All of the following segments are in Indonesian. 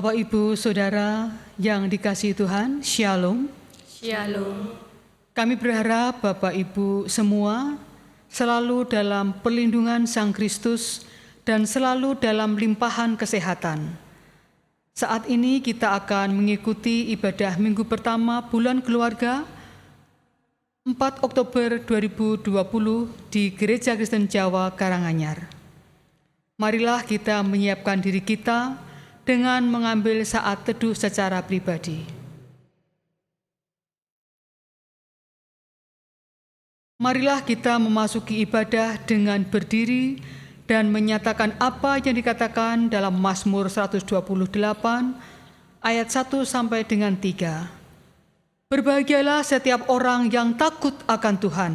Bapak, Ibu, Saudara yang dikasihi Tuhan, Shalom. Shalom. Kami berharap Bapak, Ibu semua selalu dalam perlindungan Sang Kristus dan selalu dalam limpahan kesehatan. Saat ini kita akan mengikuti ibadah minggu pertama bulan keluarga 4 Oktober 2020 di Gereja Kristen Jawa Karanganyar. Marilah kita menyiapkan diri kita dengan mengambil saat teduh secara pribadi. Marilah kita memasuki ibadah dengan berdiri dan menyatakan apa yang dikatakan dalam Mazmur 128 ayat 1 sampai dengan 3. Berbahagialah setiap orang yang takut akan Tuhan,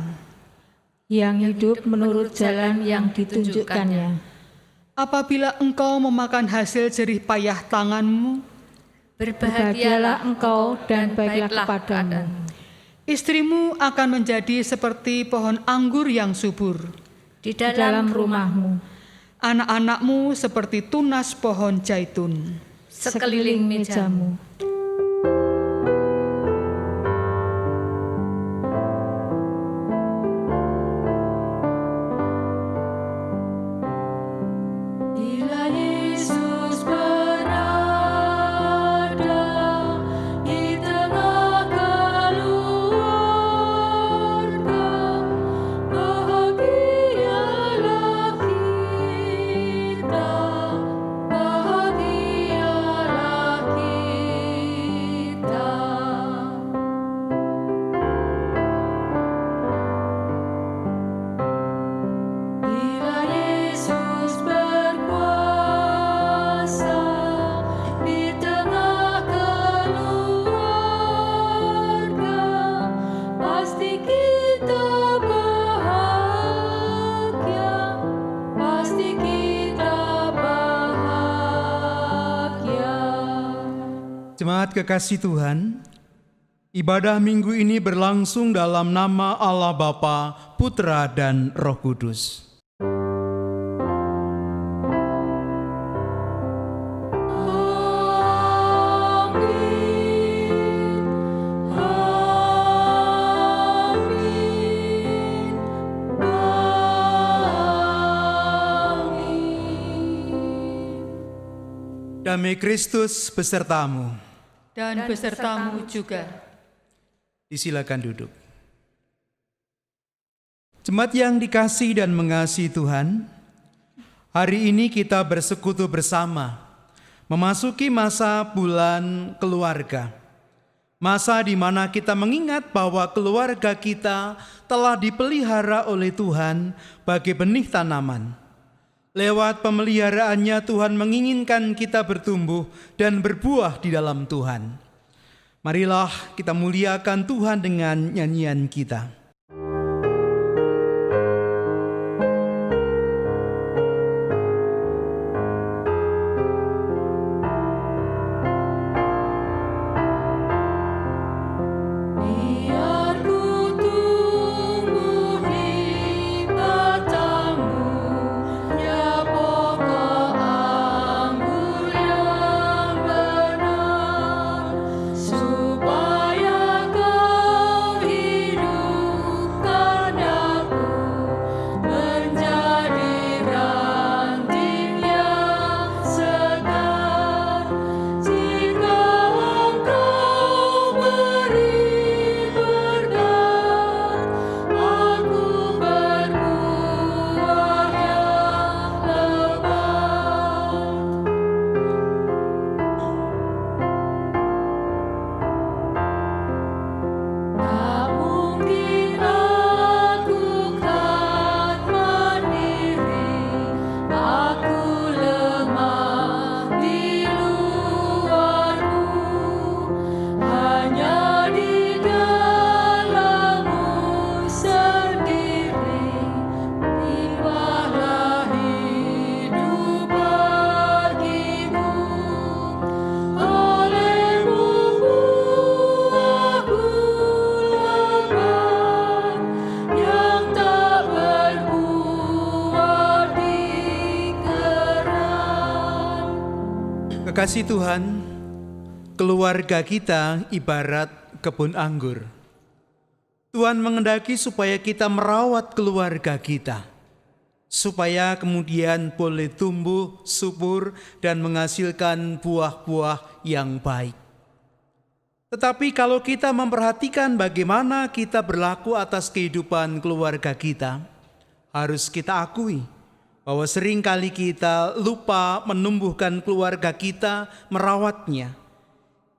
yang hidup menurut jalan yang ditunjukkannya. Apabila engkau memakan hasil jerih payah tanganmu, berbahagialah engkau dan baiklah kepadamu. Istrimu akan menjadi seperti pohon anggur yang subur Di dalam rumahmu, anak-anakmu seperti tunas pohon zaitun sekeliling mejamu. Jemaat kekasih Tuhan, ibadah minggu ini berlangsung dalam nama Allah Bapa, Putra, dan Roh Kudus. Damai Kristus besertamu. dan besertamu juga. Disilakan duduk. Jemaat yang dikasihi dan mengasihi Tuhan, hari ini kita bersekutu bersama, memasuki masa bulan keluarga. Masa di mana kita mengingat bahwa keluarga kita telah dipelihara oleh Tuhan bagai benih tanaman. Lewat pemeliharaannya Tuhan menginginkan kita bertumbuh dan berbuah di dalam Tuhan. Marilah kita muliakan Tuhan dengan nyanyian kita. kasih Tuhan, keluarga kita ibarat kebun anggur. Tuhan menghendaki supaya kita merawat keluarga kita, supaya kemudian boleh tumbuh, subur, dan menghasilkan buah-buah yang baik. Tetapi kalau kita memperhatikan bagaimana kita berlaku atas kehidupan keluarga kita, harus kita akui bahwa seringkali kita lupa menumbuhkan keluarga kita, merawatnya.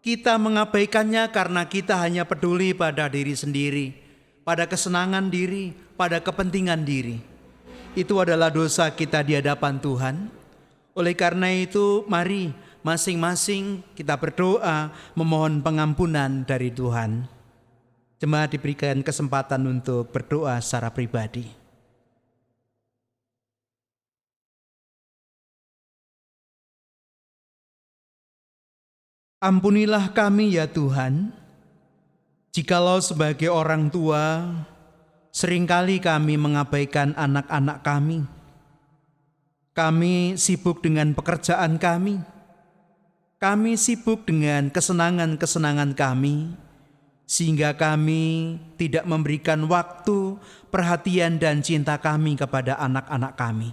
Kita mengabaikannya karena kita hanya peduli pada diri sendiri, pada kesenangan diri, pada kepentingan diri. Itu adalah dosa kita di hadapan Tuhan. Oleh karena itu, mari masing-masing kita berdoa memohon pengampunan dari Tuhan. Jemaat diberikan kesempatan untuk berdoa secara pribadi. Ampunilah kami ya Tuhan, jikalau sebagai orang tua, seringkali kami mengabaikan anak-anak kami. Kami sibuk dengan pekerjaan kami. Kami sibuk dengan kesenangan-kesenangan kami, sehingga kami tidak memberikan waktu, perhatian, dan cinta kami kepada anak-anak kami.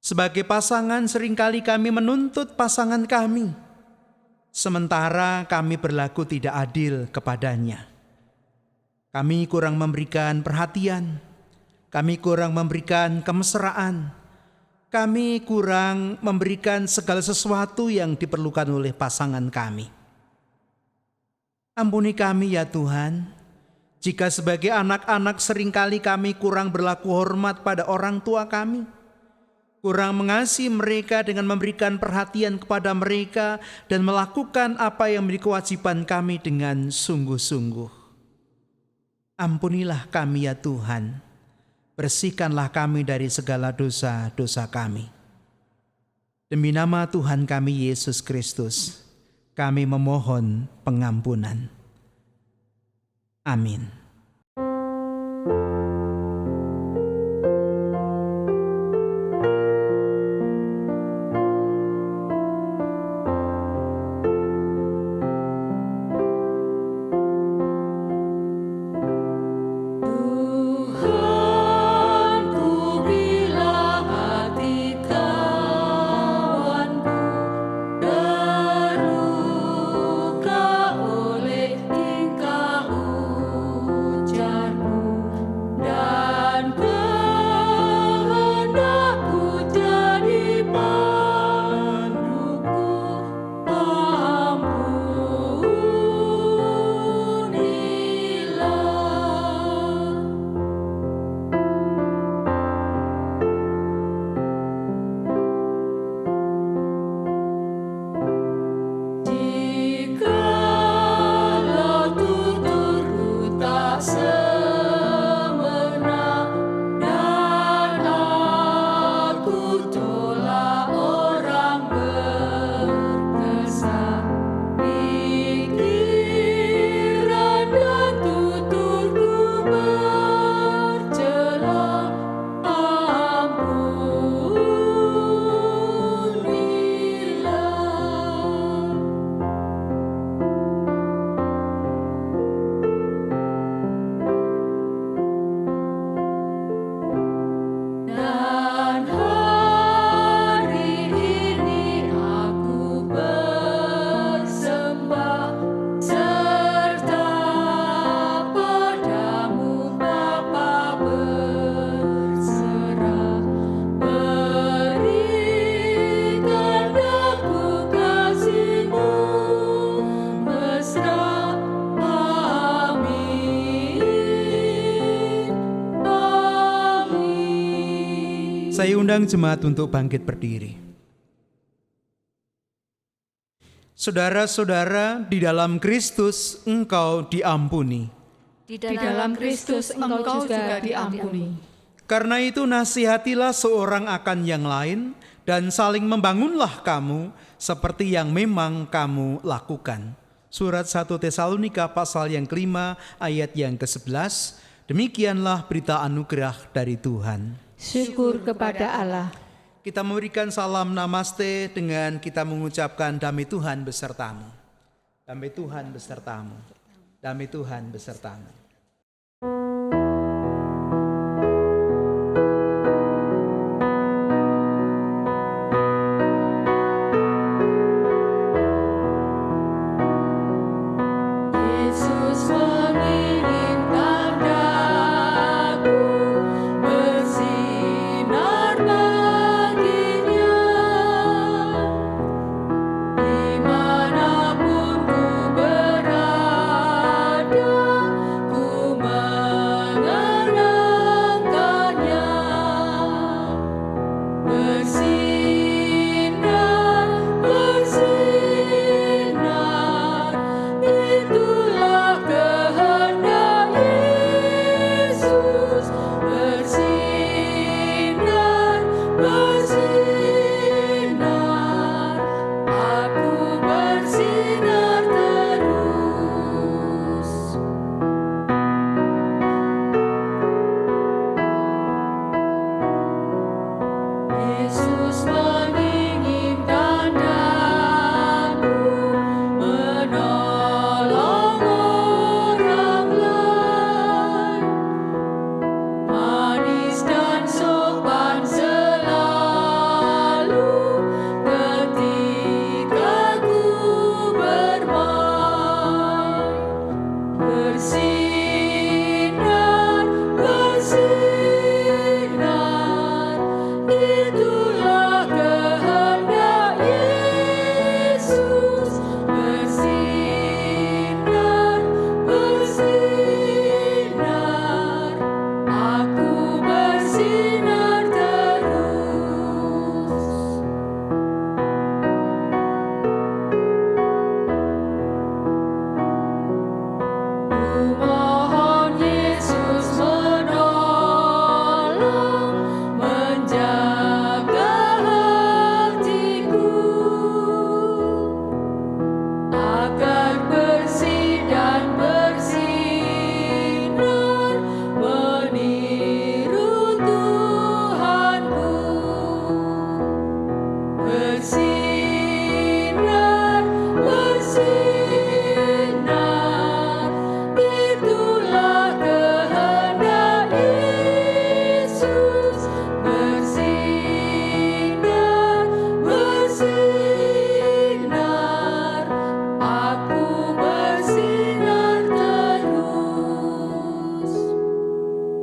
Sebagai pasangan, seringkali kami menuntut pasangan kami, sementara kami berlaku tidak adil kepadanya. Kami kurang memberikan perhatian, kami kurang memberikan kemesraan, kami kurang memberikan segala sesuatu yang diperlukan oleh pasangan kami. Ampuni kami ya Tuhan, jika sebagai anak-anak seringkali kami kurang berlaku hormat pada orang tua kami, kurang mengasihi mereka dengan memberikan perhatian kepada mereka dan melakukan apa yang menjadi kewajiban kami dengan sungguh-sungguh. Ampunilah kami ya Tuhan, bersihkanlah kami dari segala dosa-dosa kami. Demi nama Tuhan kami Yesus Kristus, kami memohon pengampunan. Amin. Saya undang jemaat untuk bangkit berdiri. Saudara-saudara, di dalam Kristus engkau diampuni. Di dalam Kristus engkau juga diampuni. Karena itu nasihatilah seorang akan yang lain dan saling membangunlah kamu seperti yang memang kamu lakukan. Surat 1 Tesalonika pasal yang kelima ayat yang ke-11. Demikianlah berita anugerah dari Tuhan. Syukur kepada Allah. Kita memberikan salam namaste dengan kita mengucapkan damai Tuhan besertamu. Damai Tuhan besertamu. Damai Tuhan besertamu.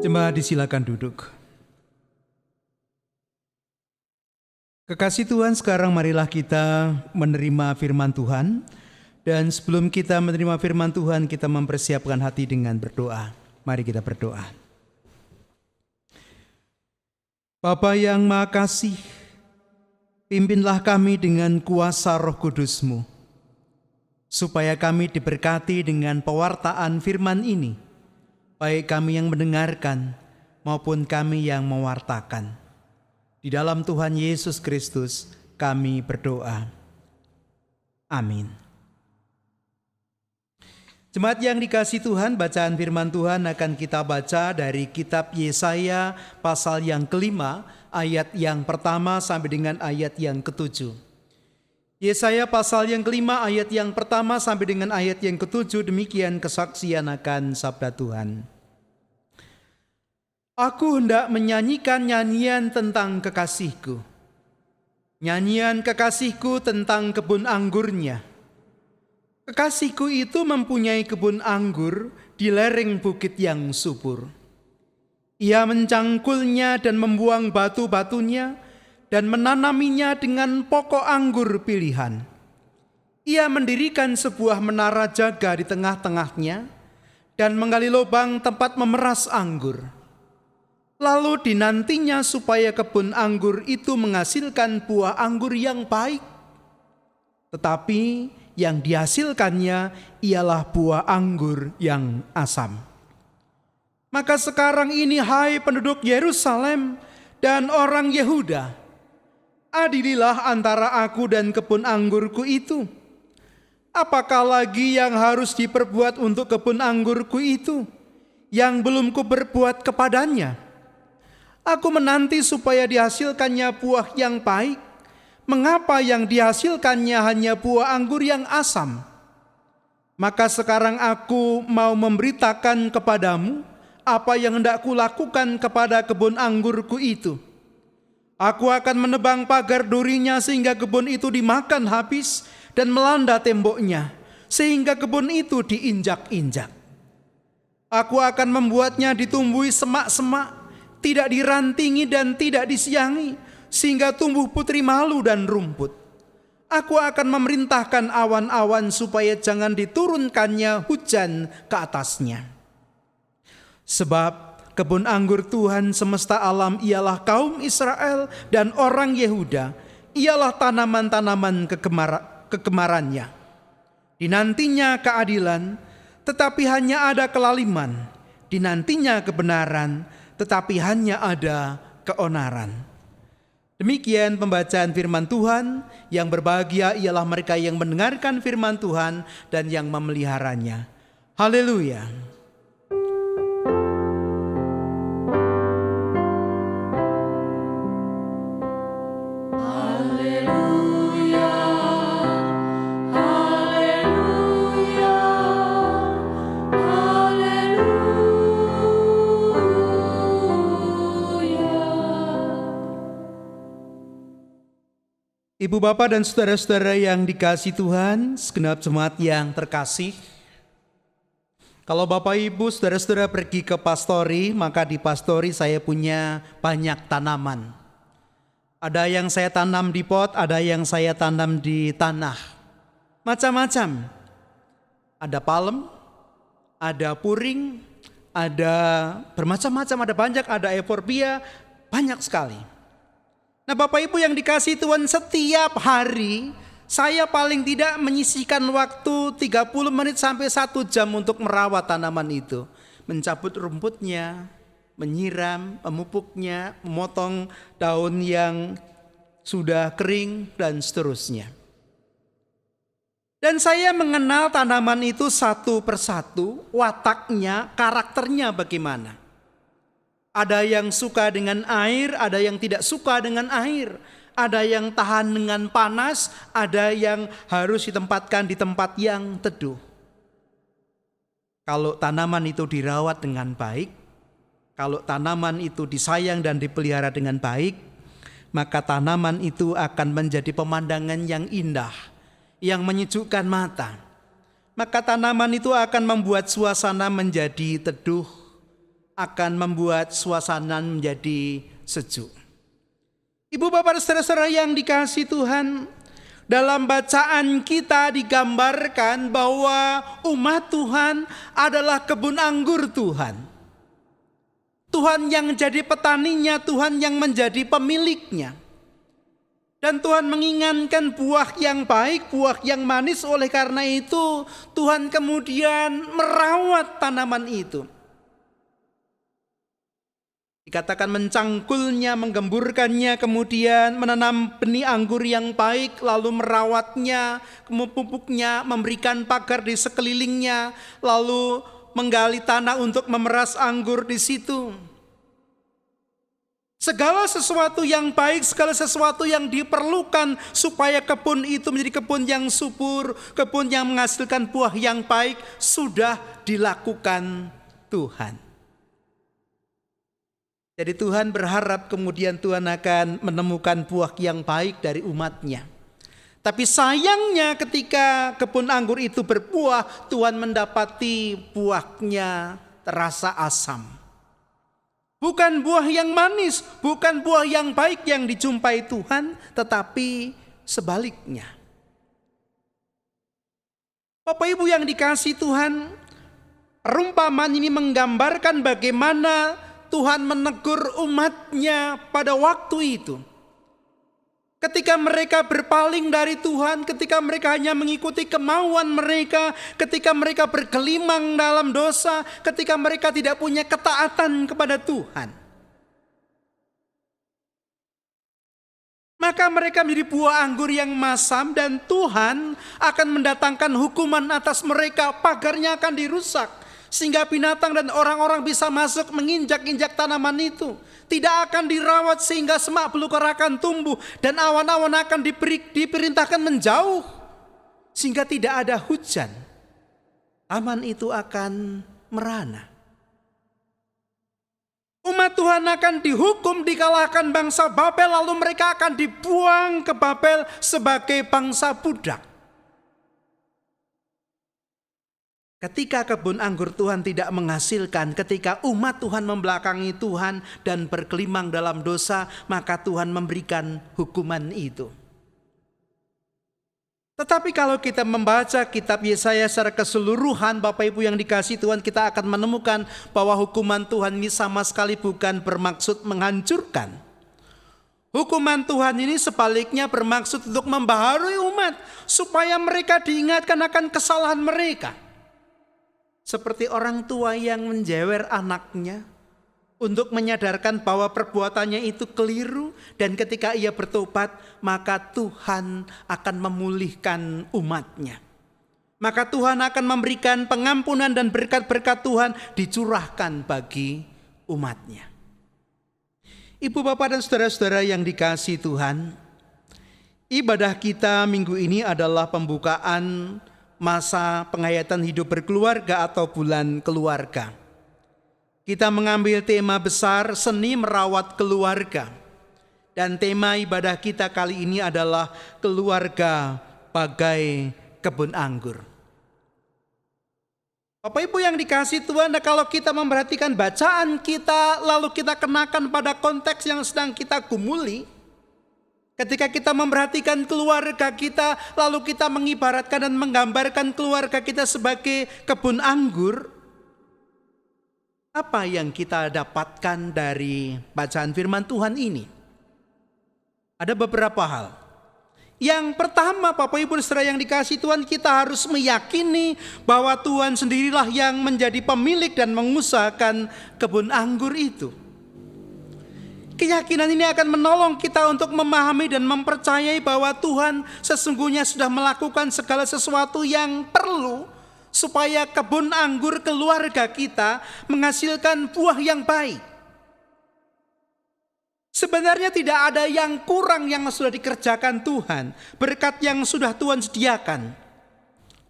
Jemaat disilakan duduk. Kekasih Tuhan, sekarang marilah kita menerima firman Tuhan. Dan sebelum kita menerima firman Tuhan, kita mempersiapkan hati dengan berdoa. Mari kita berdoa. Bapa yang Maha Kasih, pimpinlah kami dengan kuasa Roh Kudus-Mu, supaya kami diberkati dengan pewartaan firman ini, baik kami yang mendengarkan maupun kami yang mewartakan. Di dalam Tuhan Yesus Kristus kami berdoa. Amin. Jemaat yang dikasihi Tuhan, bacaan firman Tuhan akan kita baca dari kitab Yesaya pasal yang kelima, ayat yang pertama sampai dengan ayat yang ketujuh. Yesaya pasal yang kelima, ayat yang pertama sampai dengan ayat yang ketujuh, demikian kesaksian akan sabda Tuhan. Aku hendak menyanyikan nyanyian tentang kekasihku, nyanyian kekasihku tentang kebun anggurnya. Kekasihku itu mempunyai kebun anggur di lereng bukit yang subur. Ia mencangkulnya dan membuang batu-batunya dan menanaminya dengan pokok anggur pilihan. Ia mendirikan sebuah menara jaga di tengah-tengahnya dan menggali lubang tempat memeras anggur. Lalu dinantinya supaya kebun anggur itu menghasilkan buah anggur yang baik. Tetapi yang dihasilkannya ialah buah anggur yang asam. Maka sekarang ini, hai penduduk Yerusalem dan orang Yehuda, adililah antara aku dan kebun anggurku itu. Apakah lagi yang harus diperbuat untuk kebun anggurku itu, yang belum kuberbuat kepadanya? Aku menanti supaya dihasilkannya buah yang baik. Mengapa yang dihasilkannya hanya buah anggur yang asam? Maka sekarang aku mau memberitakan kepadamu apa yang hendak kulakukan kepada kebun anggurku itu. Aku akan menebang pagar durinya sehingga kebun itu dimakan habis dan melanda temboknya, sehingga kebun itu diinjak-injak. Aku akan membuatnya ditumbuhi semak-semak, tidak dirantingi dan tidak disiangi, sehingga tumbuh putri malu dan rumput. Aku akan memerintahkan awan-awan supaya jangan diturunkannya hujan ke atasnya. Sebab kebun anggur Tuhan semesta alam ialah kaum Israel dan orang Yehuda, ialah tanaman-tanaman kegemarannya. Dinantinya keadilan, tetapi hanya ada kelaliman. Dinantinya kebenaran, tetapi hanya ada keonaran. Demikian pembacaan firman Tuhan. Yang berbahagia ialah mereka yang mendengarkan firman Tuhan dan yang memeliharanya. Haleluya. Ibu bapak dan saudara-saudara yang dikasihi Tuhan, segenap jemaat yang terkasih. Kalau bapak ibu saudara-saudara pergi ke pastori, maka di pastori saya punya banyak tanaman. Ada yang saya tanam di pot, ada yang saya tanam di tanah. Macam-macam. Ada palem, ada puring, ada bermacam-macam, ada banyak, ada euphorbia, banyak sekali. Nah Bapak Ibu yang dikasihi Tuhan, setiap hari saya paling tidak menyisihkan waktu 30 menit sampai 1 jam untuk merawat tanaman itu. Mencabut rumputnya, menyiram, memupuknya, memotong daun yang sudah kering dan seterusnya. Dan saya mengenal tanaman itu satu persatu, wataknya, karakternya bagaimana. Ada yang suka dengan air, ada yang tidak suka dengan air. Ada yang tahan dengan panas, ada yang harus ditempatkan di tempat yang teduh. Kalau tanaman itu dirawat dengan baik, kalau tanaman itu disayang dan dipelihara dengan baik, maka tanaman itu akan menjadi pemandangan yang indah, yang menyejukkan mata. Maka tanaman itu akan membuat suasana menjadi teduh, akan membuat suasana menjadi sejuk. Ibu bapak saudara-saudara yang dikasihi Tuhan, dalam bacaan kita digambarkan bahwa umat Tuhan adalah kebun anggur Tuhan. Tuhan yang jadi petaninya, Tuhan yang menjadi pemiliknya. Dan Tuhan menginginkan buah yang baik, buah yang manis. Oleh karena itu Tuhan kemudian merawat tanaman itu. Dikatakan mencangkulnya, menggemburkannya, kemudian menanam benih anggur yang baik, lalu merawatnya, memupuknya, memberikan pagar di sekelilingnya, lalu menggali tanah untuk memeras anggur di situ. Segala sesuatu yang baik, segala sesuatu yang diperlukan supaya kebun itu menjadi kebun yang subur, kebun yang menghasilkan buah yang baik, sudah dilakukan Tuhan. Jadi Tuhan berharap kemudian Tuhan akan menemukan buah yang baik dari umatnya. Tapi sayangnya ketika kebun anggur itu berbuah, Tuhan mendapati buahnya terasa asam. Bukan buah yang manis, bukan buah yang baik yang dijumpai Tuhan, tetapi sebaliknya. Bapak Ibu yang dikasihi Tuhan, perumpamaan ini menggambarkan bagaimana Tuhan menegur umatnya pada waktu itu. Ketika mereka berpaling dari Tuhan, ketika mereka hanya mengikuti kemauan mereka, ketika mereka bergelimang dalam dosa, ketika mereka tidak punya ketaatan kepada Tuhan. Maka mereka menjadi buah anggur yang masam dan Tuhan akan mendatangkan hukuman atas mereka, pagarnya akan dirusak. sehingga binatang dan orang-orang bisa masuk menginjak-injak tanaman itu. Tidak akan dirawat sehingga semak belukar akan tumbuh dan awan-awan akan diperintahkan menjauh sehingga tidak ada hujan. Taman itu akan merana. Umat Tuhan akan dihukum, dikalahkan bangsa Babel, lalu mereka akan dibuang ke Babel sebagai bangsa budak. Ketika kebun anggur Tuhan tidak menghasilkan, ketika umat Tuhan membelakangi Tuhan dan berkelimang dalam dosa, maka Tuhan memberikan hukuman itu. Tetapi kalau kita membaca kitab Yesaya secara keseluruhan, Bapak Ibu yang dikasihi Tuhan, kita akan menemukan bahwa hukuman Tuhan ini sama sekali bukan bermaksud menghancurkan. Hukuman Tuhan ini sebaliknya bermaksud untuk membaharui umat, supaya mereka diingatkan akan kesalahan mereka. Seperti orang tua yang menjewer anaknya untuk menyadarkan bahwa perbuatannya itu keliru, dan ketika ia bertobat maka Tuhan akan memulihkan umatnya. Maka Tuhan akan memberikan pengampunan dan berkat-berkat Tuhan dicurahkan bagi umatnya. Ibu, bapak, dan saudara-saudara yang dikasihi Tuhan, ibadah kita minggu ini adalah pembukaan masa penghayatan hidup berkeluarga atau bulan keluarga. Kita mengambil tema besar seni merawat keluarga. Dan tema ibadah kita kali ini adalah keluarga bagai kebun anggur. Bapak Ibu yang dikasihi Tuhan, kalau kita memperhatikan bacaan kita, lalu kita kenakan pada konteks yang sedang kita gumuli. Ketika kita memperhatikan keluarga kita, lalu kita mengibaratkan dan menggambarkan keluarga kita sebagai kebun anggur. Apa yang kita dapatkan dari bacaan firman Tuhan ini? Ada beberapa hal. Yang pertama, Bapak Ibu saudara yang dikasihi Tuhan, kita harus meyakini bahwa Tuhan sendirilah yang menjadi pemilik dan mengusahakan kebun anggur itu. Keyakinan ini akan menolong kita untuk memahami dan mempercayai bahwa Tuhan sesungguhnya sudah melakukan segala sesuatu yang perlu supaya kebun anggur keluarga kita menghasilkan buah yang baik. Sebenarnya tidak ada yang kurang yang sudah dikerjakan Tuhan, berkat yang sudah Tuhan sediakan,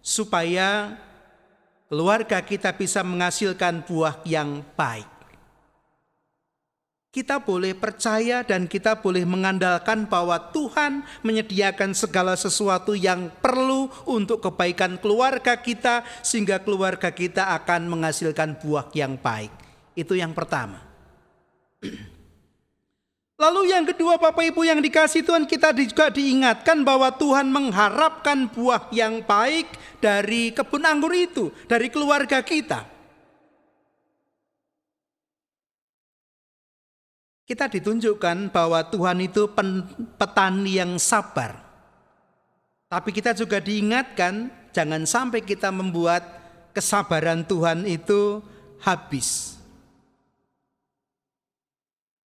supaya keluarga kita bisa menghasilkan buah yang baik. Kita boleh percaya dan kita boleh mengandalkan bahwa Tuhan menyediakan segala sesuatu yang perlu untuk kebaikan keluarga kita, sehingga keluarga kita akan menghasilkan buah yang baik. Itu yang pertama. Lalu yang kedua, Bapak Ibu yang dikasihi Tuhan, kita juga diingatkan bahwa Tuhan mengharapkan buah yang baik dari kebun anggur itu, dari keluarga kita. Kita ditunjukkan bahwa Tuhan itu petani yang sabar. Tapi kita juga diingatkan jangan sampai kita membuat kesabaran Tuhan itu habis.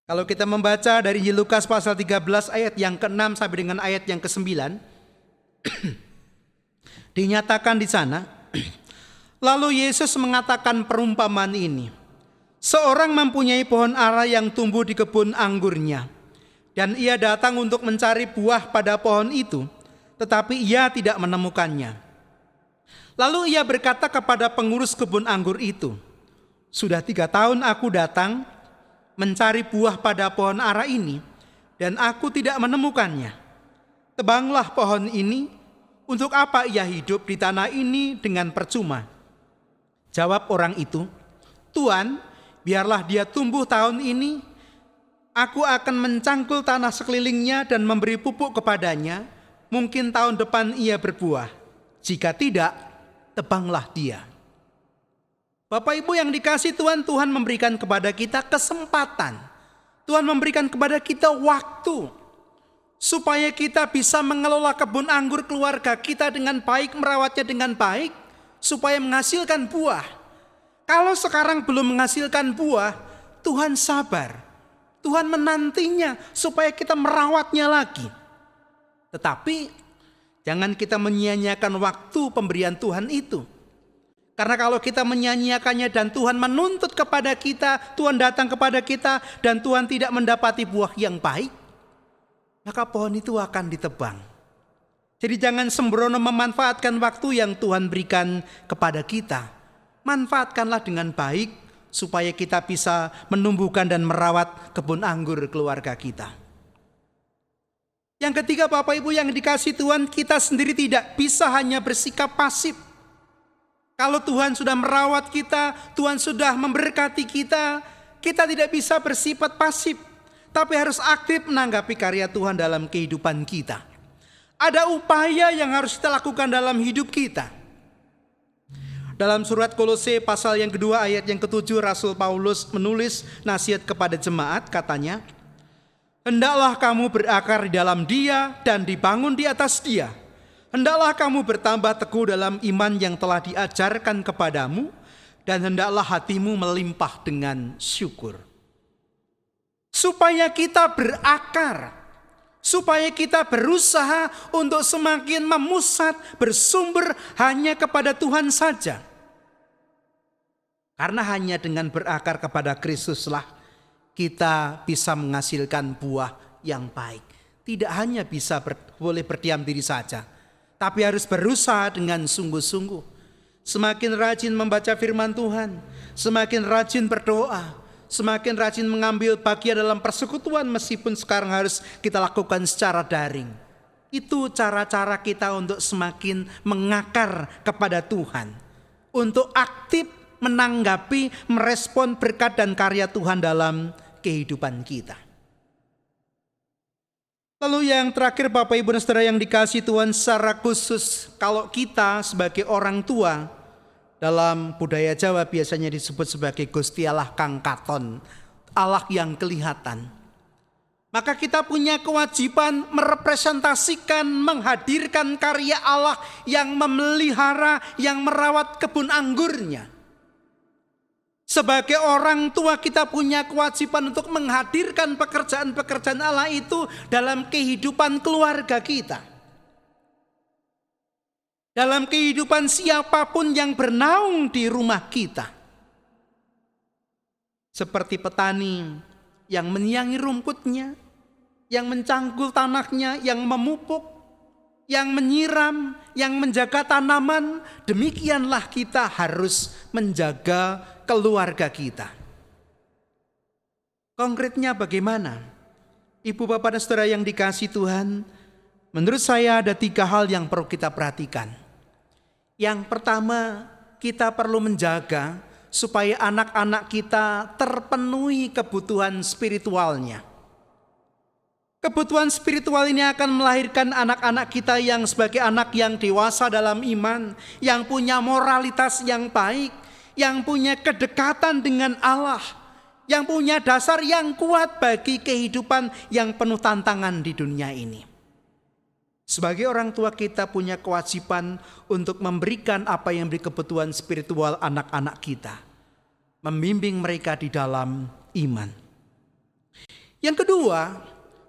Kalau kita membaca dari Lukas pasal 13 ayat yang ke-6 sampai dengan ayat yang ke-9, dinyatakan di sana, lalu Yesus mengatakan perumpamaan ini. Seorang mempunyai pohon ara yang tumbuh di kebun anggurnya, dan ia datang untuk mencari buah pada pohon itu, tetapi ia tidak menemukannya. Lalu ia berkata kepada pengurus kebun anggur itu, sudah 3 tahun aku datang mencari buah pada pohon ara ini, dan aku tidak menemukannya. Tebanglah pohon ini, untuk apa ia hidup di tanah ini dengan percuma? Jawab orang itu, Tuan, biarlah dia tumbuh tahun ini, aku akan mencangkul tanah sekelilingnya dan memberi pupuk kepadanya, mungkin tahun depan ia berbuah. Jika tidak, tebanglah dia. Bapak Ibu yang dikasihi Tuhan, Tuhan memberikan kepada kita kesempatan. Tuhan memberikan kepada kita waktu, supaya kita bisa mengelola kebun anggur keluarga kita dengan baik, merawatnya dengan baik, supaya menghasilkan buah. Kalau sekarang belum menghasilkan buah, Tuhan sabar. Tuhan menantinya supaya kita merawatnya lagi. Tetapi jangan kita menyia-nyiakan waktu pemberian Tuhan itu. Karena kalau kita menyanyiakannya dan Tuhan menuntut kepada kita, Tuhan datang kepada kita dan Tuhan tidak mendapati buah yang baik, maka pohon itu akan ditebang. Jadi jangan sembrono memanfaatkan waktu yang Tuhan berikan kepada kita. Manfaatkanlah dengan baik supaya kita bisa menumbuhkan dan merawat kebun anggur keluarga kita. Yang ketiga, Bapak Ibu yang dikasihi Tuhan, kita sendiri tidak bisa hanya bersikap pasif. Kalau Tuhan sudah merawat kita, Tuhan sudah memberkati kita, kita tidak bisa bersifat pasif, tapi harus aktif menanggapi karya Tuhan dalam kehidupan kita. Ada upaya yang harus kita lakukan dalam hidup kita. Dalam surat Kolose pasal yang kedua ayat yang ke-7, Rasul Paulus menulis nasihat kepada jemaat, katanya, "Hendaklah kamu berakar di dalam Dia dan dibangun di atas Dia. Hendaklah kamu bertambah teguh dalam iman yang telah diajarkan kepadamu, dan hendaklah hatimu melimpah dengan syukur." Supaya kita berakar, supaya kita berusaha untuk semakin memusat, bersumber hanya kepada Tuhan saja. Karena hanya dengan berakar kepada Kristuslah kita bisa menghasilkan buah yang baik. Tidak hanya bisa boleh berdiam diri saja, tapi harus berusaha dengan sungguh-sungguh. Semakin rajin membaca firman Tuhan, semakin rajin berdoa, semakin rajin mengambil bagian dalam persekutuan meskipun sekarang harus kita lakukan secara daring. Itu cara-cara kita untuk semakin mengakar kepada Tuhan, untuk aktif menanggapi, merespon berkat dan karya Tuhan dalam kehidupan kita. Lalu yang terakhir, Bapak Ibu dan Saudara yang dikasihi Tuhan, secara khusus kalau kita sebagai orang tua, dalam budaya Jawa biasanya disebut sebagai Gusti Allah Kang Katon, Allah yang kelihatan. Maka kita punya kewajiban merepresentasikan, menghadirkan karya Allah yang memelihara, yang merawat kebun anggurnya. Sebagai orang tua kita punya kewajiban untuk menghadirkan pekerjaan-pekerjaan Allah itu dalam kehidupan keluarga kita. Dalam kehidupan siapapun yang bernaung di rumah kita. Seperti petani yang menyiangi rumputnya, yang mencangkul tanahnya, yang memupuk, yang menyiram, yang menjaga tanaman, demikianlah kita harus menjaga keluarga kita. Konkretnya bagaimana? Ibu, Bapak dan Saudara yang dikasihi Tuhan, menurut saya ada 3 hal yang perlu kita perhatikan. Yang pertama, kita perlu menjaga supaya anak-anak kita terpenuhi kebutuhan spiritualnya. Kebutuhan spiritual ini akan melahirkan anak-anak kita yang sebagai anak yang dewasa dalam iman, yang punya moralitas yang baik, yang punya kedekatan dengan Allah, yang punya dasar yang kuat bagi kehidupan yang penuh tantangan di dunia ini. Sebagai orang tua kita punya kewajiban untuk memberikan apa yang menjadi kebutuhan spiritual anak-anak kita, membimbing mereka di dalam iman. Yang kedua,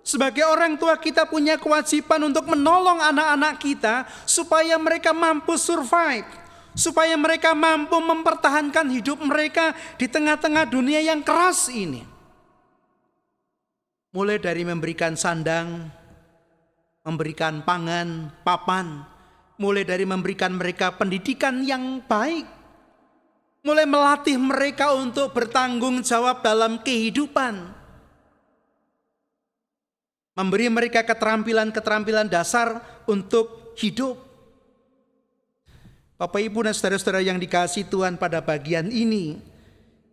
sebagai orang tua kita punya kewajiban untuk menolong anak-anak kita supaya mereka mampu survive, supaya mereka mampu mempertahankan hidup mereka di tengah-tengah dunia yang keras ini. Mulai dari memberikan sandang, memberikan pangan, papan, mulai dari memberikan mereka pendidikan yang baik, mulai melatih mereka untuk bertanggung jawab dalam kehidupan, memberi mereka keterampilan-keterampilan dasar untuk hidup. Bapak, Ibu dan saudara-saudara yang dikasihi Tuhan, pada bagian ini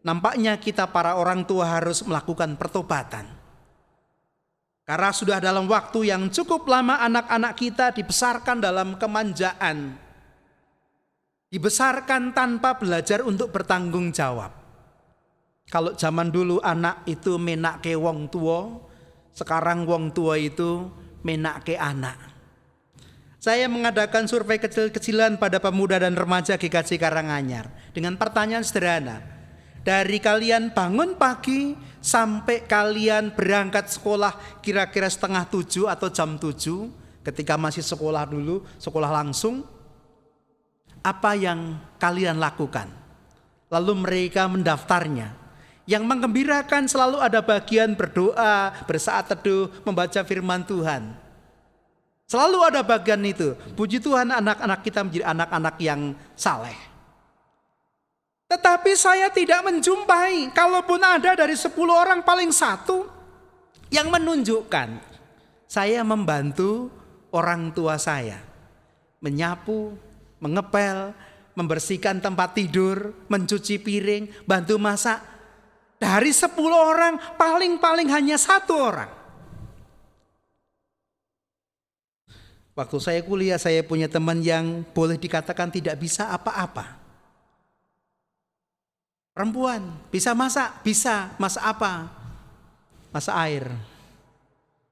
nampaknya kita para orang tua harus melakukan pertobatan. Karena sudah dalam waktu yang cukup lama anak-anak kita dibesarkan dalam kemanjaan, dibesarkan tanpa belajar untuk bertanggung jawab. Kalau zaman dulu anak itu menake wong tua, sekarang wong tua itu menake anak. Saya mengadakan survei kecil-kecilan pada pemuda dan remaja GKJ Karanganyar dengan pertanyaan sederhana. Dari kalian bangun pagi sampai kalian berangkat sekolah kira-kira 6:30 atau jam 7, ketika masih sekolah dulu, sekolah langsung, apa yang kalian lakukan? Lalu mereka mendaftarnya. Yang menggembirakan selalu ada bagian berdoa, bersaat teduh, membaca firman Tuhan. Selalu ada bagian itu. Puji Tuhan, anak-anak kita menjadi anak-anak yang saleh. Tetapi saya tidak menjumpai, kalaupun ada dari 10 orang paling 1 yang menunjukkan saya membantu orang tua saya menyapu, mengepel, membersihkan tempat tidur, mencuci piring, bantu masak. Dari 10 orang paling-paling hanya 1 orang. Waktu saya kuliah, saya punya teman yang boleh dikatakan tidak bisa apa-apa. Perempuan, bisa masak? Bisa. Masak apa? Masak air.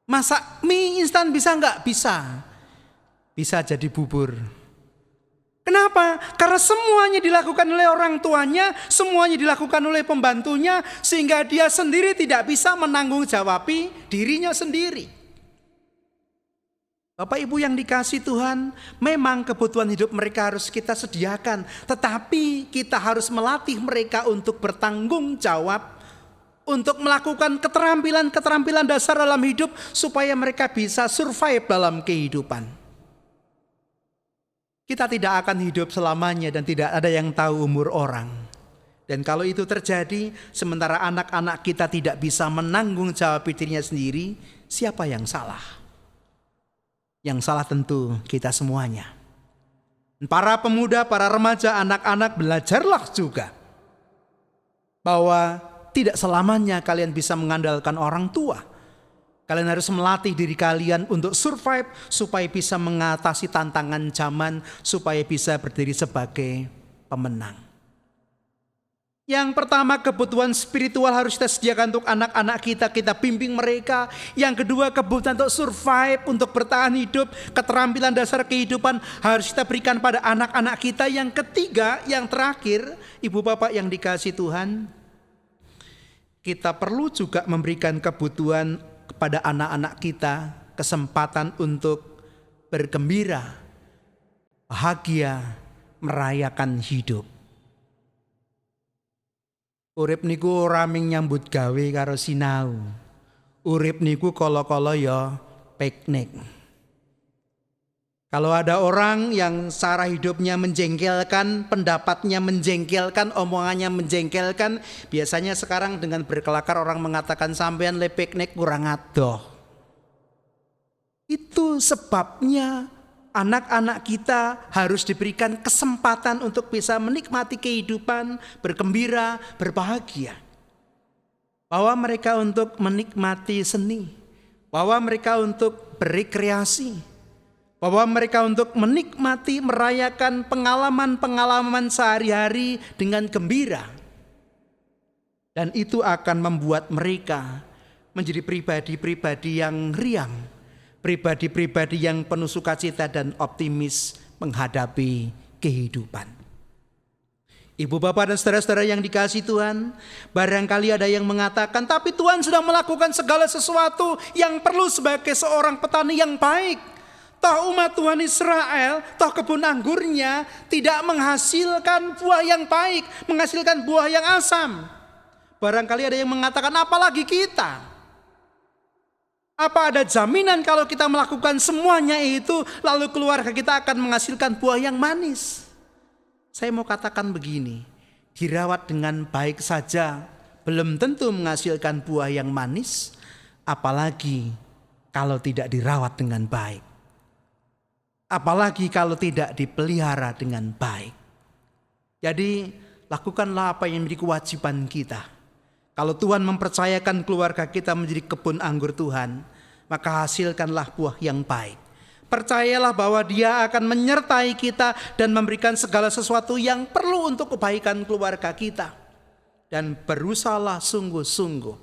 Masak mie instan bisa enggak? Bisa. Bisa jadi bubur. Kenapa? Karena semuanya dilakukan oleh orang tuanya, semuanya dilakukan oleh pembantunya, sehingga dia sendiri tidak bisa menanggung-jawabi dirinya sendiri. Bapak Ibu yang dikasihi Tuhan, memang kebutuhan hidup mereka harus kita sediakan, tetapi kita harus melatih mereka untuk bertanggung jawab, untuk melakukan keterampilan-keterampilan dasar dalam hidup, supaya mereka bisa survive dalam kehidupan. Kita tidak akan hidup selamanya dan tidak ada yang tahu umur orang. Dan kalau itu terjadi, sementara anak-anak kita tidak bisa menanggung jawab dirinya sendiri, siapa yang salah? Yang salah tentu kita semuanya. Para pemuda, para remaja, anak-anak, belajarlah juga bahwa tidak selamanya kalian bisa mengandalkan orang tua. Kalian harus melatih diri kalian untuk survive, supaya bisa mengatasi tantangan zaman, supaya bisa berdiri sebagai pemenang. Yang pertama, kebutuhan spiritual harus kita sediakan untuk anak-anak kita, kita bimbing mereka. Yang kedua, kebutuhan untuk survive, untuk bertahan hidup, keterampilan dasar kehidupan harus kita berikan pada anak-anak kita. Yang ketiga, yang terakhir, ibu bapak yang dikasihi Tuhan, kita perlu juga memberikan kebutuhan kepada anak-anak kita, kesempatan untuk bergembira, bahagia, merayakan hidup. Urip niku ora mung nyambut gawe karo sinau. Urip niku kala-kala ya piknik. Kalau ada orang yang cara hidupnya menjengkelkan, pendapatnya menjengkelkan, omongannya menjengkelkan, biasanya sekarang dengan berkelakar orang mengatakan sampean le piknik kurang adoh. Itu sebabnya anak-anak kita harus diberikan kesempatan untuk bisa menikmati kehidupan, bergembira, berbahagia. Bawa mereka untuk menikmati seni, bawa mereka untuk berrekreasi, bahwa mereka untuk menikmati, merayakan pengalaman-pengalaman sehari-hari dengan gembira. Dan itu akan membuat mereka menjadi pribadi-pribadi yang riang, pribadi-pribadi yang penuh sukacita dan optimis menghadapi kehidupan. Ibu bapak dan saudara-saudara yang dikasihi Tuhan, barangkali ada yang mengatakan, tapi Tuhan sudah melakukan segala sesuatu yang perlu sebagai seorang petani yang baik. Toh umat Tuhan Israel, toh kebun anggurnya tidak menghasilkan buah yang baik, menghasilkan buah yang asam. Barangkali ada yang mengatakan, apalagi kita? Apa ada jaminan kalau kita melakukan semuanya itu, lalu keluarga kita akan menghasilkan buah yang manis? Saya mau katakan begini, dirawat dengan baik saja belum tentu menghasilkan buah yang manis, apalagi kalau tidak dirawat dengan baik. Apalagi kalau tidak dipelihara dengan baik. Jadi lakukanlah apa yang menjadi kewajiban kita. Kalau Tuhan mempercayakan keluarga kita menjadi kebun anggur Tuhan, maka hasilkanlah buah yang baik. Percayalah bahwa Dia akan menyertai kita dan memberikan segala sesuatu yang perlu untuk kebaikan keluarga kita. Dan berusahalah sungguh-sungguh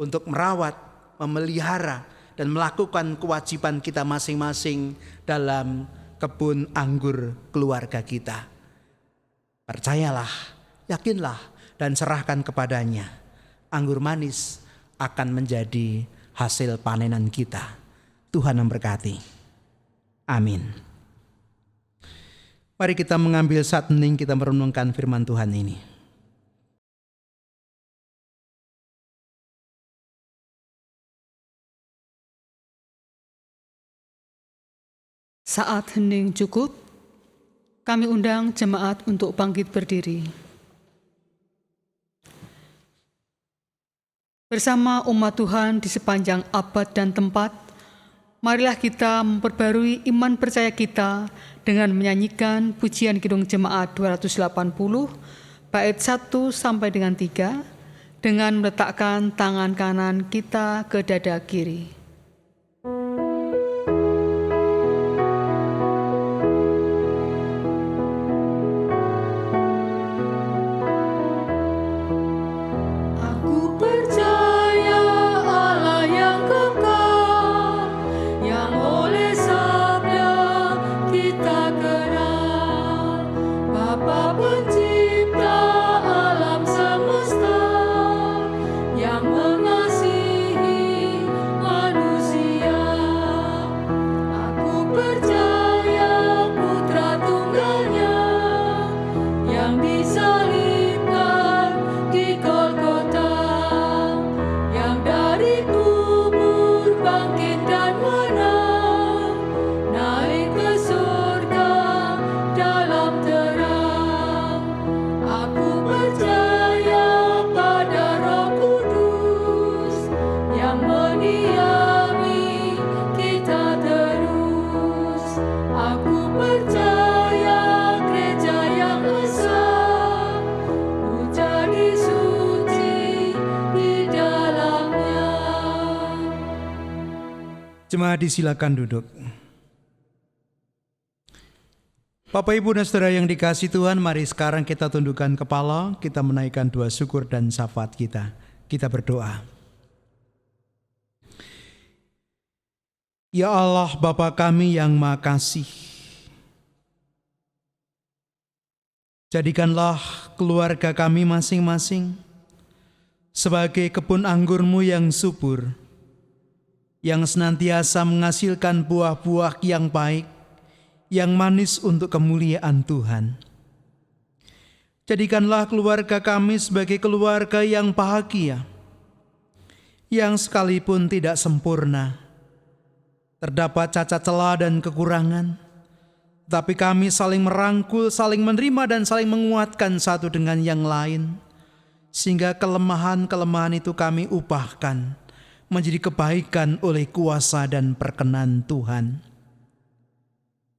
untuk merawat, memelihara, dan melakukan kewajiban kita masing-masing dalam kebun anggur keluarga kita. Percayalah, yakinlah, dan serahkan kepadanya. Anggur manis akan menjadi hasil panenan kita. Tuhan memberkati. Amin. Mari kita mengambil saat hening, kita merenungkan firman Tuhan ini. Saat hening cukup, kami undang jemaat untuk bangkit berdiri. Bersama umat Tuhan di sepanjang abad dan tempat, marilah kita memperbarui iman percaya kita dengan menyanyikan pujian Kidung Jemaat 280, bait 1 sampai dengan 3, dengan meletakkan tangan kanan kita ke dada kiri. Jemaat disilakan duduk. Bapak, Ibu, dan Saudara yang dikasihi Tuhan, mari sekarang kita tundukkan kepala, kita menaikkan doa syukur dan syafaat kita. Kita berdoa. Ya Allah, Bapa kami yang Maha Kasih, jadikanlah keluarga kami masing-masing sebagai kebun anggur-Mu yang subur, yang senantiasa menghasilkan buah-buah yang baik, yang manis untuk kemuliaan Tuhan. Jadikanlah keluarga kami sebagai keluarga yang bahagia, yang sekalipun tidak sempurna, terdapat cacat celah dan kekurangan, tapi kami saling merangkul, saling menerima dan saling menguatkan satu dengan yang lain, sehingga kelemahan-kelemahan itu kami ubahkan menjadi kebaikan oleh kuasa dan perkenan Tuhan.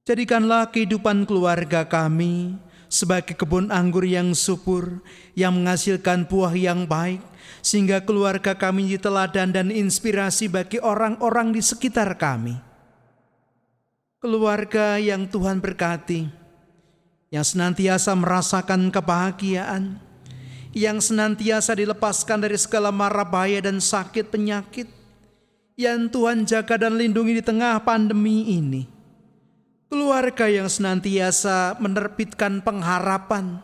Jadikanlah kehidupan keluarga kami sebagai kebun anggur yang subur, yang menghasilkan buah yang baik, sehingga keluarga kami menjadi teladan dan inspirasi bagi orang-orang di sekitar kami. Keluarga yang Tuhan berkati, yang senantiasa merasakan kebahagiaan, yang senantiasa dilepaskan dari segala mara bahaya dan sakit penyakit, yang Tuhan jaga dan lindungi di tengah pandemi ini. Keluarga yang senantiasa menerbitkan pengharapan,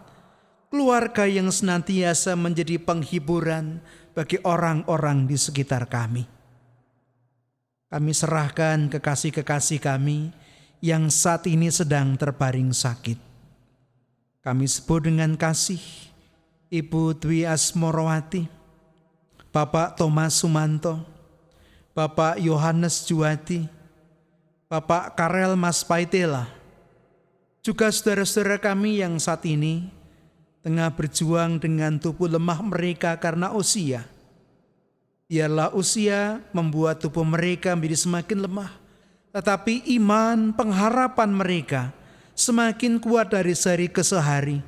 keluarga yang senantiasa menjadi penghiburan bagi orang-orang di sekitar kami. Kami serahkan kekasih-kekasih kami yang saat ini sedang terbaring sakit. Kami sebut dengan kasih Ibu Dwi Asmorowati, Bapak Thomas Sumanto, Bapak Yohanes Juwati, Bapak Karel Mas Paitela, juga saudara-saudara kami yang saat ini tengah berjuang dengan tubuh lemah mereka karena usia. Biarlah usia membuat tubuh mereka menjadi semakin lemah, tetapi iman, pengharapan mereka semakin kuat dari sehari ke sehari,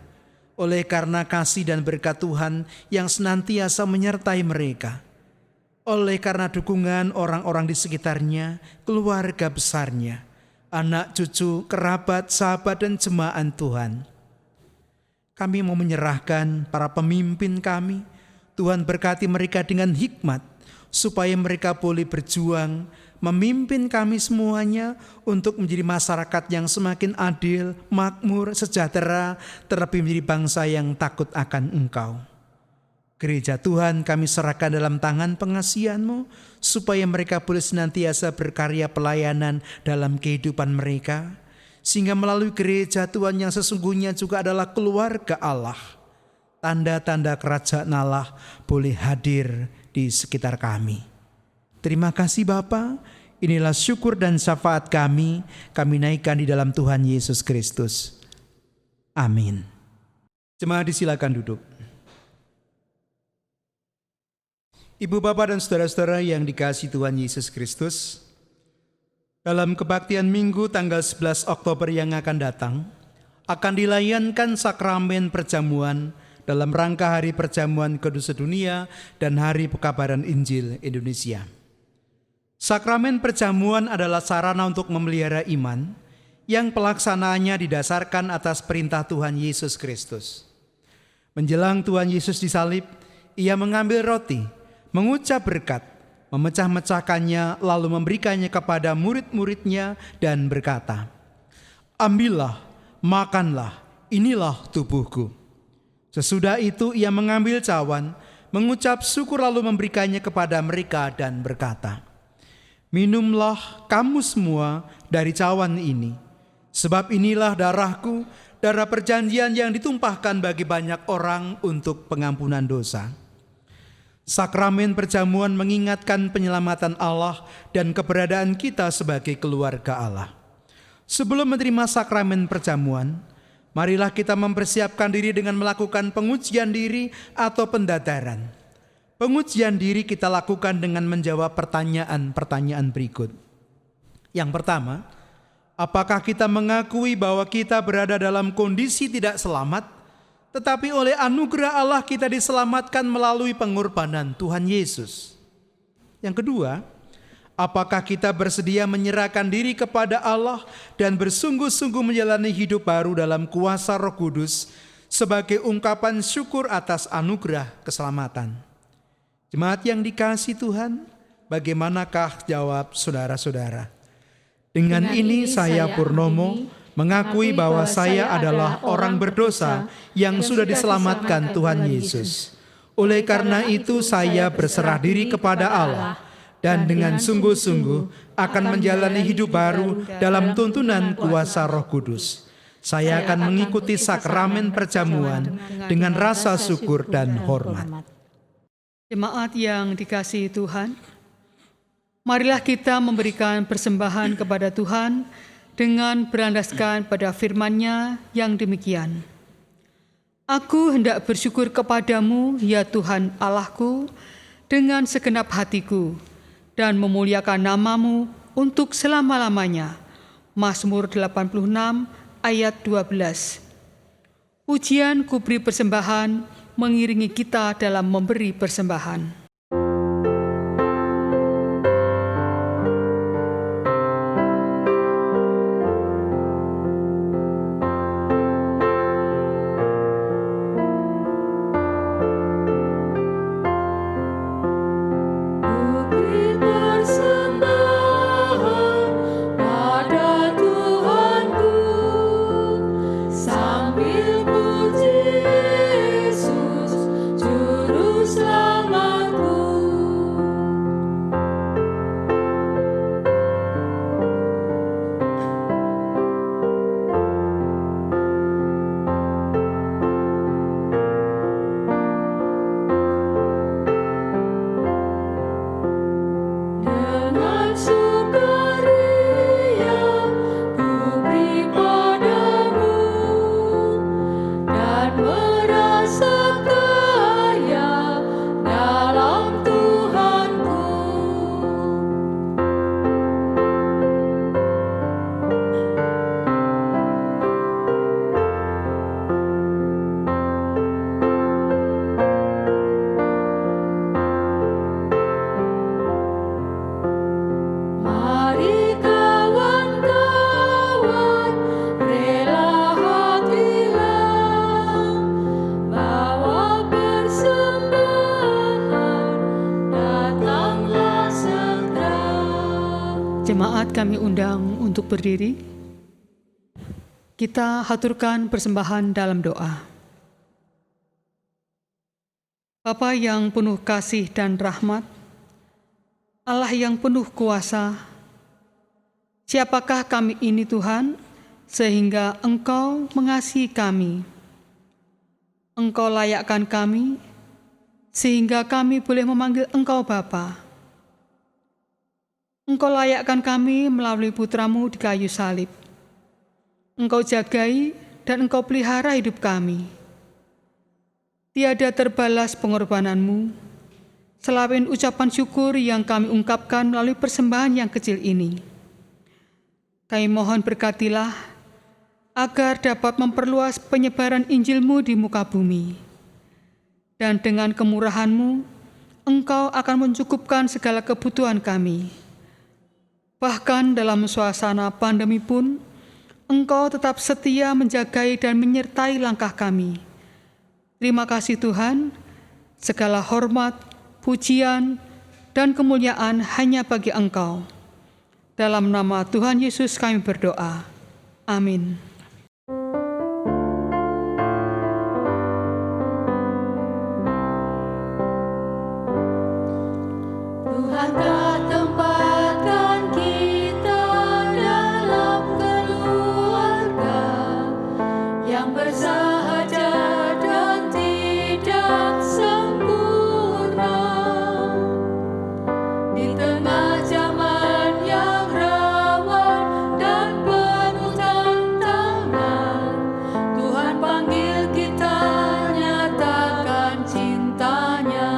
oleh karena kasih dan berkat Tuhan yang senantiasa menyertai mereka, oleh karena dukungan orang-orang di sekitarnya, keluarga besarnya, anak cucu, kerabat, sahabat, dan jemaat Tuhan. Kami mau menyerahkan para pemimpin kami. Tuhan berkati mereka dengan hikmat, supaya mereka boleh berjuang memimpin kami semuanya untuk menjadi masyarakat yang semakin adil, makmur, sejahtera, terlebih menjadi bangsa yang takut akan Engkau. Gereja Tuhan kami serahkan dalam tangan pengasihan-Mu, supaya mereka boleh senantiasa berkarya pelayanan dalam kehidupan mereka, sehingga melalui gereja Tuhan yang sesungguhnya juga adalah keluarga Allah, tanda-tanda kerajaan Allah boleh hadir di sekitar kami. Terima kasih Bapa, inilah syukur dan syafaat kami naikkan di dalam Tuhan Yesus Kristus. Amin. Jemaat disilakan duduk. Ibu, Bapak, dan saudara-saudara yang dikasihi Tuhan Yesus Kristus, dalam kebaktian Minggu tanggal 11 Oktober yang akan datang, akan dilayankan sakramen perjamuan dalam rangka Hari Perjamuan Kudus Sedunia dan Hari Pekabaran Injil Indonesia. Sakramen perjamuan adalah sarana untuk memelihara iman yang pelaksanaannya didasarkan atas perintah Tuhan Yesus Kristus. Menjelang Tuhan Yesus disalib, Ia mengambil roti, mengucap berkat, memecah-mecahkannya, lalu memberikannya kepada murid-muridnya dan berkata, "Ambillah, makanlah, inilah tubuhku." Sesudah itu Ia mengambil cawan, mengucap syukur lalu memberikannya kepada mereka dan berkata, "Minumlah kamu semua dari cawan ini, sebab inilah darahku, darah perjanjian yang ditumpahkan bagi banyak orang untuk pengampunan dosa." Sakramen perjamuan mengingatkan penyelamatan Allah dan keberadaan kita sebagai keluarga Allah. Sebelum menerima sakramen perjamuan, marilah kita mempersiapkan diri dengan melakukan pengujian diri atau pendadaran. Pengujian diri kita lakukan dengan menjawab pertanyaan-pertanyaan berikut. Yang pertama, apakah kita mengakui bahwa kita berada dalam kondisi tidak selamat, tetapi oleh anugerah Allah kita diselamatkan melalui pengorbanan Tuhan Yesus? Yang kedua, apakah kita bersedia menyerahkan diri kepada Allah dan bersungguh-sungguh menjalani hidup baru dalam kuasa Roh Kudus sebagai ungkapan syukur atas anugerah keselamatan? Jemaat yang dikasihi Tuhan, bagaimanakah jawab saudara-saudara? Dengan ini saya Purnomo mengakui bahwa saya adalah orang berdosa yang sudah diselamatkan Tuhan Yesus. Oleh karena itu saya berserah diri kepada Allah dan dengan sungguh-sungguh akan menjalani hidup baru dalam tuntunan kuasa Roh Kudus. Saya akan mengikuti sakramen perjamuan dengan rasa syukur dan hormat. Jemaat yang dikasihi Tuhan, marilah kita memberikan persembahan kepada Tuhan dengan berlandaskan pada firman-Nya yang demikian. "Aku hendak bersyukur kepadamu, ya Tuhan Allahku, dengan segenap hatiku, dan memuliakan nama-Mu untuk selama-lamanya." Mazmur 86 ayat 12. Pujian kuberi persembahan mengiringi kita dalam memberi persembahan. Jemaat kami undang untuk berdiri. Kita haturkan persembahan dalam doa. Bapa yang penuh kasih dan rahmat, Allah yang penuh kuasa, siapakah kami ini Tuhan, sehingga Engkau mengasihi kami. Engkau layakkan kami, sehingga kami boleh memanggil Engkau Bapa. Engkau layakkan kami melalui putra-Mu di kayu salib. Engkau jagai dan Engkau pelihara hidup kami. Tiada terbalas pengorbanan-Mu, selain ucapan syukur yang kami ungkapkan melalui persembahan yang kecil ini. Kami mohon berkatilah agar dapat memperluas penyebaran Injil-Mu di muka bumi. Dan dengan kemurahan-Mu, Engkau akan mencukupkan segala kebutuhan kami. Bahkan dalam suasana pandemi pun, Engkau tetap setia menjagai dan menyertai langkah kami. Terima kasih Tuhan, segala hormat, pujian, dan kemuliaan hanya bagi Engkau. Dalam nama Tuhan Yesus kami berdoa. Amin. Tuhan telah tempatkan kita dalam keluarga yang bersahaja dan tidak sempurna. Di tengah zaman yang rawan dan penuh tantangan, Tuhan panggil kita nyatakan cintanya.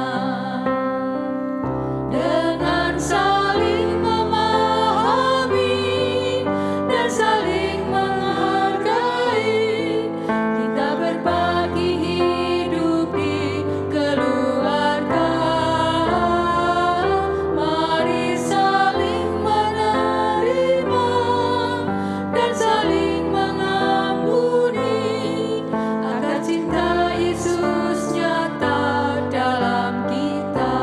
Dengan saling memahami dan saling menghargai, kita berbagi hidup di keluarga. Mari saling menerima dan saling mengampuni, agar cinta Yesus nyata dalam kita.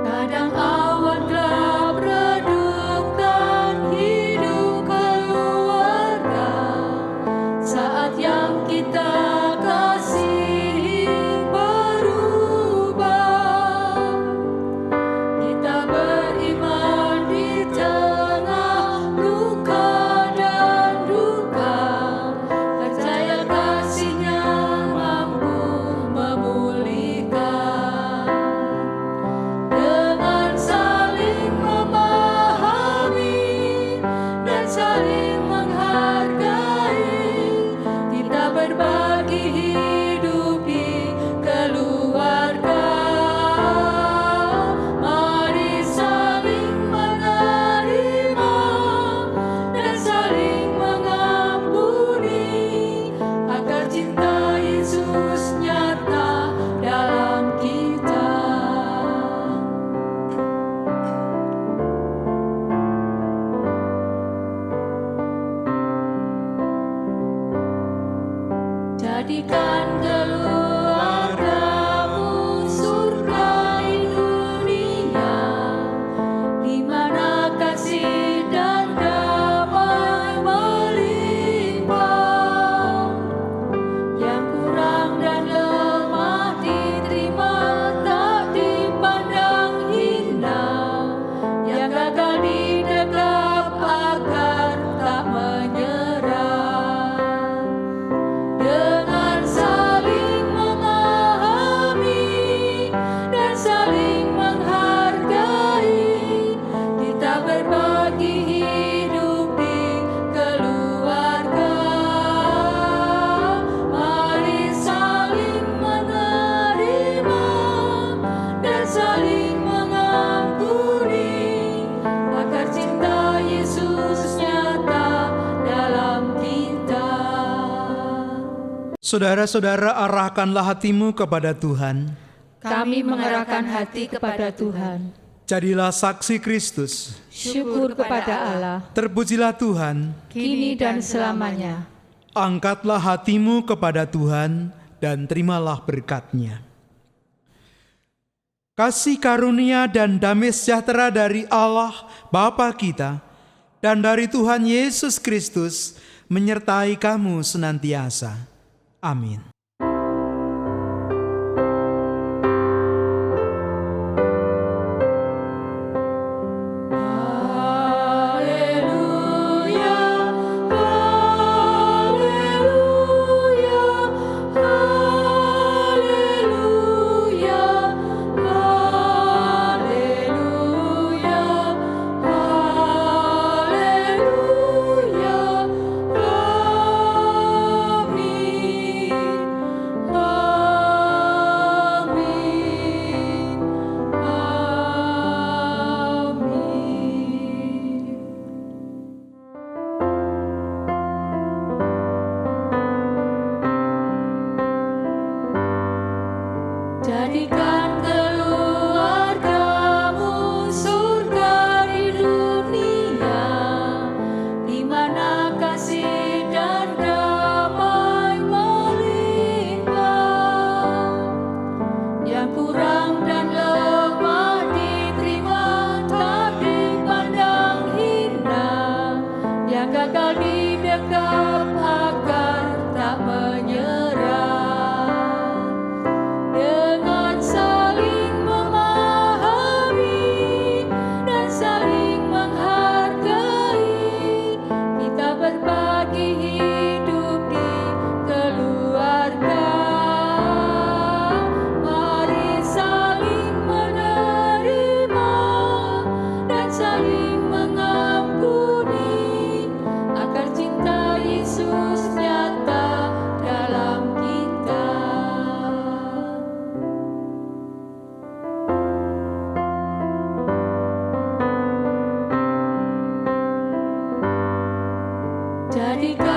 Kadang awan gelap redupkan hidup keluarga, saat yang kita kasihi berubah. Kita beriman di tengah luka dan duka, percaya kasih-Nya mampu memulihkan. Dengan saling memahami dan saling menghargai, kita berbagi hidup di keluarga. Mari saling menerima dan saling mengampuni, agar cinta Yesus nyata dalam kita. Jadikan keluargamu surga di dunia, di mana kasih dan damai melimpah. Yang kurang dan lemah diterima, tak dipandang hina. Yang gagal didekap agar tak menyerah. Dengan saling memahami dan saling menghargai, kita berbagi hidup di keluarga. Mari saling menerima dan saling mengampuni, agar cinta Yesus nyata dalam kita. Saudara-saudara, arahkanlah hatimu kepada Tuhan. Kami mengerahkan hati kepada Tuhan. Jadilah saksi Kristus. Syukur kepada Allah, Terpujilah Tuhan. kini dan selamanya. Angkatlah hatimu kepada Tuhan dan terimalah berkat-Nya. Kasih karunia dan damai sejahtera dari Allah Bapa kita dan dari Tuhan Yesus Kristus menyertai kamu senantiasa. Amin. yang gagal didekap agar tak menyerah. Dengan saling memahami dan saling menghargai, kita berbagi hidup di keluarga. Mari saling menerima dan saling mengampuni, agar cinta Yesus nyata dalam kita. Jadikan